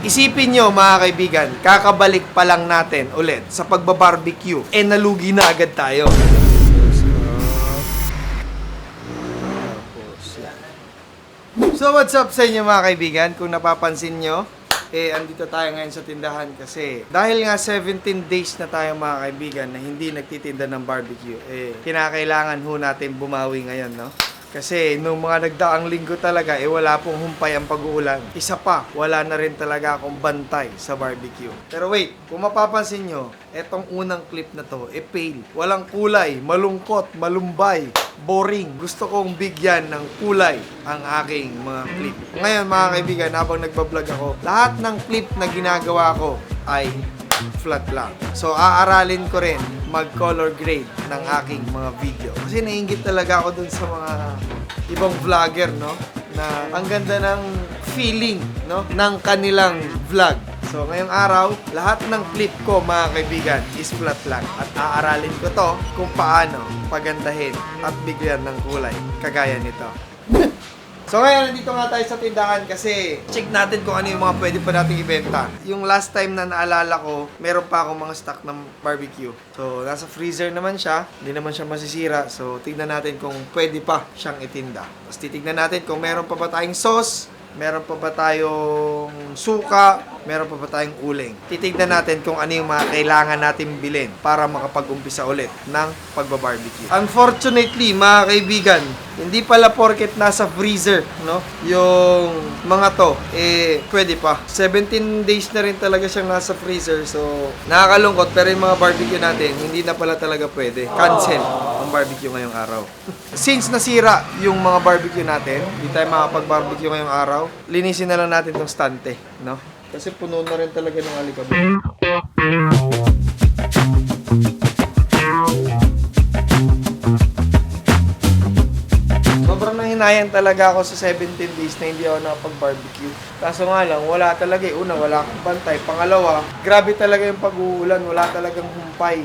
Isipin nyo mga kaibigan, kakabalik pa lang natin ulit sa pagbabarbecue, nalugi na agad tayo. So what's up sa inyo mga kaibigan? Kung napapansin nyo, andito tayo ngayon sa tindahan kasi dahil nga 17 days na tayo mga kaibigan na hindi nagtitinda ng barbecue, kinakailangan ho natin bumawi ngayon, no? Kasi nung mga nagdaang linggo talaga, wala pong humpay ang pag-uulan. Isa pa, wala na rin talaga akong bantay sa barbecue. Pero wait, kung mapapansin nyo, etong unang clip na to, fail. Walang kulay, malungkot, malumbay, boring. Gusto kong bigyan ng kulay ang aking mga clip. Ngayon mga kaibigan, habang nagbablog ako, lahat ng clip na ginagawa ko ay flat lang. So, aaralin ko rin mag-color grade ng aking mga video. Kasi naiinggit talaga ako dun sa mga ibang vlogger, no? Na ang ganda ng feeling, no? Ng kanilang vlog. So, ngayong araw, lahat ng clip ko, mga kaibigan, is flat lang. At aaralin ko to kung paano pagandahin at bigyan ng kulay. Kagaya nito. So ngayon, nandito nga tayo sa tindahan kasi check natin kung ano yung mga pwede pa nating ibenta. Yung last time na naalala ko, meron pa akong mga stock ng barbecue. So, nasa freezer naman siya. Hindi naman siya masisira. So, tignan natin kung pwede pa siyang itinda. Tapos titignan natin kung meron pa ba tayong sauce, meron pa ba tayong suka, meron pa ba tayong uling. Titignan natin kung ano yung mga kailangan natin bilhin para makapag-umpisa ulit ng pagbabarbecue. Unfortunately, mga kaibigan, hindi pala porket nasa freezer, no? Yung mga to, pwede pa. 17 days na rin talaga siyang nasa freezer. So, nakakalungkot. Pero yung mga barbecue natin, hindi na pala talaga pwede. Cancel ang barbecue ngayong araw. Since nasira yung mga barbecue natin, hindi tayo makapag-barbecue ngayong araw, linisin na lang natin tong stante, no? Kasi puno na rin talaga ng alikabok. Sobrang nanghinayang talaga ako sa 17 days na hindi ako nakapag-barbecue. Kaso nga lang, wala talaga. Una, wala akong bantay. Pangalawa, grabe talaga yung pag-uulan. Wala talagang humpay.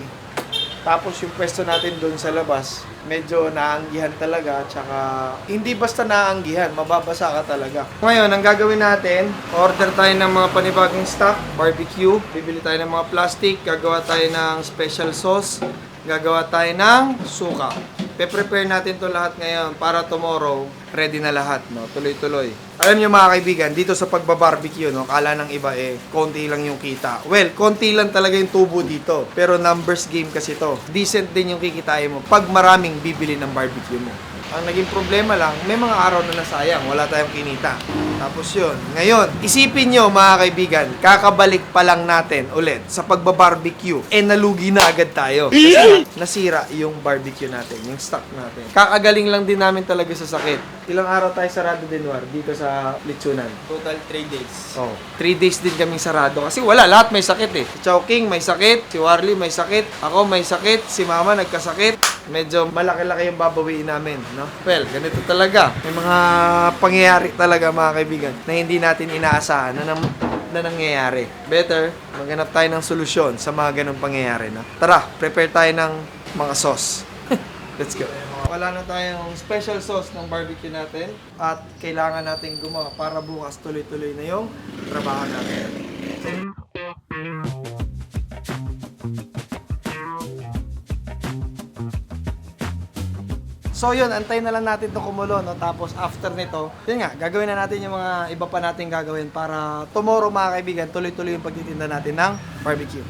Tapos yung pwesto natin doon sa labas, medyo naanggihan talaga. Tsaka, hindi basta naanggihan, mababasa ka talaga. Ngayon, ang gagawin natin, order tayo ng mga panibagong stock, barbecue. Bibili tayo ng mga plastic, gagawa tayo ng special sauce, gagawa tayo ng suka. Pe-prepare natin to lahat ngayon para tomorrow, ready na lahat, no? Tuloy-tuloy. Alam niyo mga kaibigan, dito sa pagbabarbecue, no? Kala ng iba konti lang yung kita. Well, konti lang talaga yung tubo dito. Pero numbers game kasi to. Decent din yung kikitain mo pag maraming bibili ng barbecue mo. Ang naging problema lang, may mga araw na nasayang, wala tayong kinita. Tapos yun. Ngayon, isipin nyo mga kaibigan, kakabalik pa lang natin ulit sa pagbabarbecue, nalugi na agad tayo. Kasi nasira yung barbecue natin, yung stock natin. Kakagaling lang din namin talaga sa sakit. Ilang araw tayo sarado din, War, dito sa Litsunan? Total 3 days. Oh, 3 days din kaming sarado. Kasi wala, lahat may sakit Si Chowking may sakit, si Warley may sakit, ako may sakit, si Mama nagkasakit. Medyo malaki-laki yung babawiin namin, no? Well, ganito talaga. May mga pangyayari talaga mga kaibigan na hindi natin inaasahan na nangyayari. Better, maghanap tayo ng solusyon sa mga ganong pangyayari, no? Tara, prepare tayo ng mga sauce. Let's go. Wala na tayong special sauce ng barbecue natin at kailangan natin gumawa para bukas tuloy-tuloy na yung trabaho natin. So yun, antayin na lang natin ito kumulo, no? Tapos after nito, yun nga, gagawin na natin yung mga iba pa natin gagawin para tomorrow mga kaibigan, tuloy-tuloy yung pagtitinda natin ng barbecue.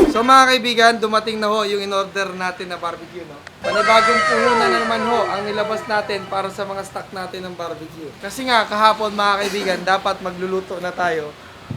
So mga kaibigan, dumating na ho yung in-order natin na barbecue, no? Panibagong puhunan na naman ho ang nilabas natin para sa mga stock natin ng barbecue. Kasi nga, kahapon mga kaibigan, dapat magluluto na tayo.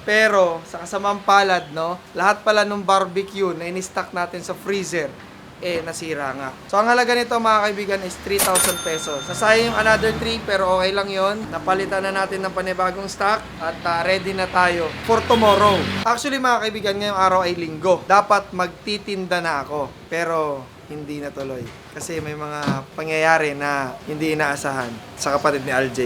Pero, sa kasamang palad, no? Lahat pala ng barbecue na in-stock natin sa freezer, nasira nga. So, ang halaga nito mga kaibigan is 3,000 pesos. Sasayang yung another 3 pero okay lang yon. Napalitan na natin ng panibagong stock at ready na tayo for tomorrow. Actually mga kaibigan, ngayong araw ay linggo. Dapat magtitinda na ako. Pero hindi natuloy. Kasi may mga pangyayari na hindi inaasahan sa kapatid ni RJ.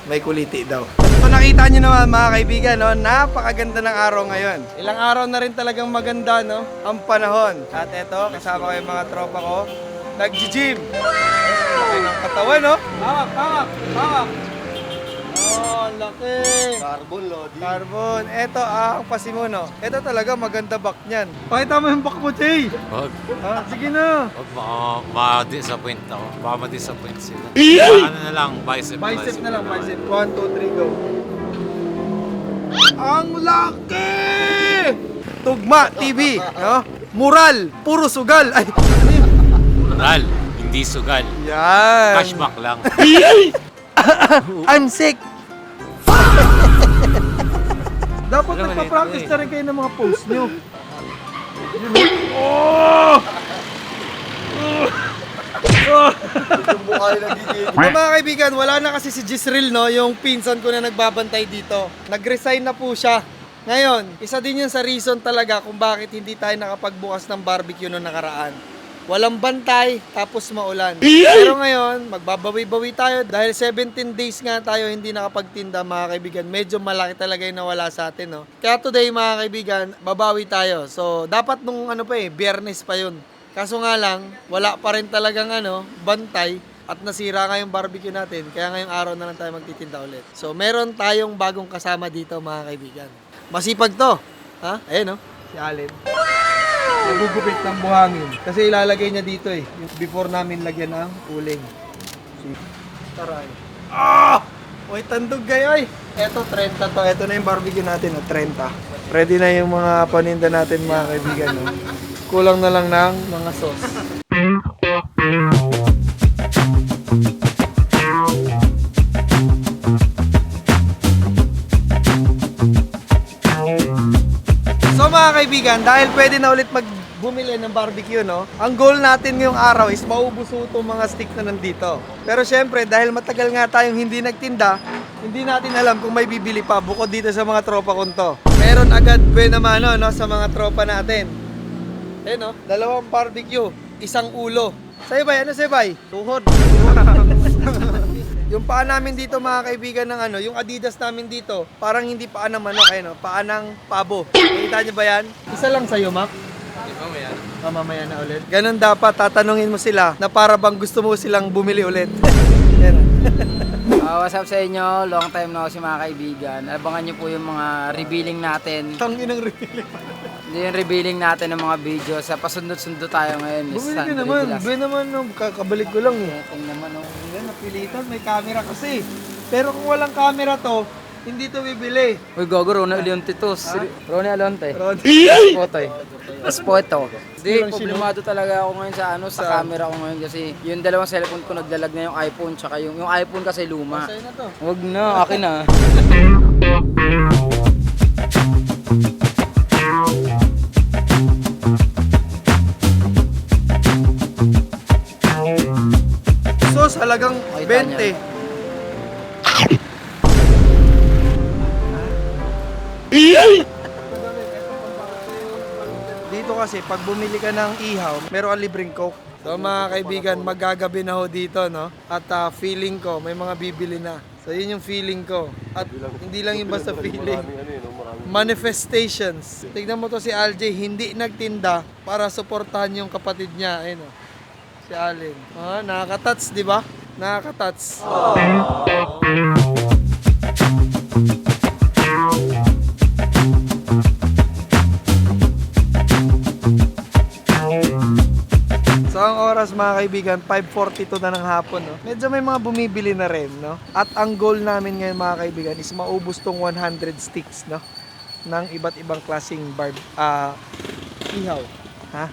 May kuliti daw. So nakita nyo naman mga kaibigan, no? Napakaganda ng araw ngayon. Ilang araw na rin talagang maganda, no? Ang panahon. At eto, kasama ko yung mga tropa ko. Nag-gym. Laki ng katawan, no? Hawak, hawak, hawak. Oh, laki. Carbon loading. Carbon. Ito ang pasimuno. Ito talaga maganda back niyan. Pakita mo yung back mo, Jay. Wag, Sige na. wag ma-disappoint ako. Baka ma-disappoint sila. Ano na lang, bicep. Bicep na lang, bicep. 1, 2, 3, go. Ang laki! Tugma TV, no? Mural, puro sugal. Ay, Moral, hindi sugal. yan. Cashback lang. I'm sick. Dapat Alam mo, nagpa-practice ito na rin kayo ng mga post nyo. Oh! Yung mukha yung nagiging. Mga kaibigan, wala na kasi si Jisril, no? Yung pinsan ko na nagbabantay dito. Nag-resign na po siya. Ngayon, isa din yun sa reason talaga kung bakit hindi tayo nakapagbukas ng barbecue noong nakaraan. Walang bantay, tapos maulan. Pero ngayon, magbabawi-bawi tayo dahil 17 days nga tayo hindi nakapagtinda, mga kaibigan. Medyo malaki talaga yung nawala sa atin, no? Kaya today, mga kaibigan, babawi tayo. So, dapat nung Biyernes pa yun. Kaso nga lang, wala pa rin talagang bantay at nasira nga yung barbecue natin. Kaya ngayong araw na lang tayo magtitinda ulit. So, meron tayong bagong kasama dito, mga kaibigan. Masipag to. Ha? Ayan, no? Si Allen. Nagugupit ng buhangin. Kasi ilalagay niya dito eh. Before namin lagyan ng uling. Taray. Uy, tandog kayo eh. Eto, 30 to. Eto na yung barbecue natin, 30. Ready na yung mga paninda natin, mga kaibigan. No? Kulang na lang ng mga sauce. So mga kaibigan, dahil pwede na ulit bumili ng barbecue, no? Ang goal natin ngayong araw is maubos itong mga stick na nandito. Pero syempre, dahil matagal nga tayong hindi nagtinda, hindi natin alam kung may bibili pa bukod dito sa mga tropa kong to. Meron agad buena mano, no, sa mga tropa natin. Eh no, 2 barbecue, 1 ulo. Sa'yo ba? Ano sa'yo ba? Tuhod. Yung paa namin dito, mga kaibigan, ng yung Adidas namin dito, parang hindi paa ng manok, paa ng pabo. Nakita niyo ba yan? Isa lang sa'yo, Mac? Mamaya. Mamaya na ulit. Ganun dapat, tatanungin mo sila na para bang gusto mo silang bumili ulit. Yan. What's up sa inyo? Long time na ako si mga kaibigan. Abangan nyo po yung mga revealing natin. Tangin ng reveal. Yung revealing natin ng mga video. Sa pasundot-sundo tayo ngayon. Bumili ka naman. Bumili naman, kakabalik ko lang eh. Tingnan naman, oh. Yan, napilitan. May camera kasi. Pero kung walang camera to, hindi to bibili. Uy, gogo, Ronnie Alonte to. Ronnie Alonte. Potoy. Spoto. Hindi, problemado talaga ako ngayon sa camera ko ngayon kasi yung 2 cellphone ko naglalag na yung iPhone tsaka yung iPhone kasi luma. Sa'yo na to. Wag na, akin na. Sauce, halagang Makita 20. Dito kasi, pag bumili ka ng ihaw, meron kang libreng coke. So mga kaibigan, magagabi na ho dito, no? At feeling ko, may mga bibili na. So yun yung feeling ko. At hindi lang yung basta feeling. Manifestations. Tignan mo to si RJ, hindi nagtinda para suportahan yung kapatid niya. Ayun, oh. Si Allen. Nakaka-touch, di ba? Nakaka-touch. So ang oras, mga kaibigan, 5:42 na ng hapon, no? Medyo may mga bumibili na rin, no? At ang goal namin ngayon, mga kaibigan, is maubos tong 100 sticks, no? Ng iba't ibang klaseng ihaw. Ha?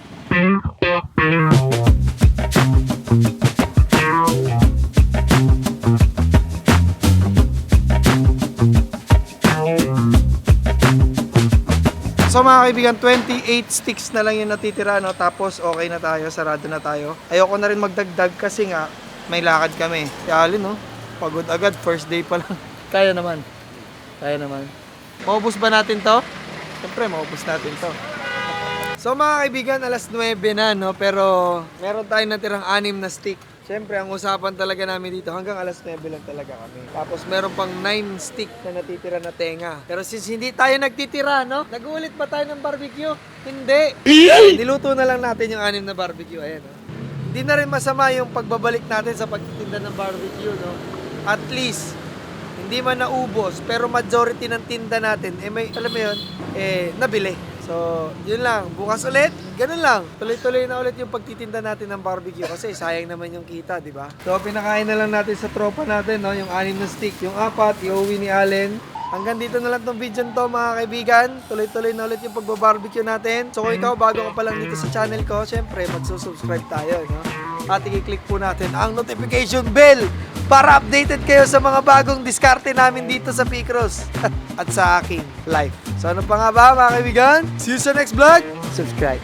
So mga kaibigan, 28 sticks na lang yung natitira, no? Tapos okay na tayo, sarado na tayo. Ayoko na rin magdagdag kasi nga may lakad kami. Kaya alin, no? Pagod agad, first day pa lang. Kaya naman. Kaya naman. Maubos ba natin to? Siyempre, maubos natin to. So mga kaibigan, alas 9 na, no? Pero meron tayong natirang 6 na stick. Siyempre, ang usapan talaga namin dito, hanggang alas 9 lang talaga kami. Tapos meron pang 9 stick na natitira na tenga. Pero since hindi tayo nagtitira, no? Nag-uulit ba tayo ng barbecue? Hindi. Niluto na lang natin yung 6 na barbecue. Ayan, no? Hindi na rin masama yung pagbabalik natin sa pagtitinda ng barbecue, no? At least, hindi man naubos, pero majority ng tinda natin, may, alam mo yun, nabili. So, yun lang. Bukas ulit, ganun lang. Tuloy-tuloy na ulit yung pagtitinda natin ng barbecue kasi sayang naman yung kita, di ba? So, pinakain na lang natin sa tropa natin, no? Yung 6 na stick, yung 4, iuwi ni Allen. Hanggang dito na lang tong video to, mga kaibigan. Tuloy-tuloy na ulit yung pagbabarbecue natin. So, kung ikaw bago ka pa lang dito sa channel ko, syempre, magsusubscribe tayo, no? At i-click po natin ang notification bell para updated kayo sa mga bagong diskarte namin dito sa Picross at sa aking life. So ano pa nga ba, mga kaibigan? See you sa next vlog. Subscribe.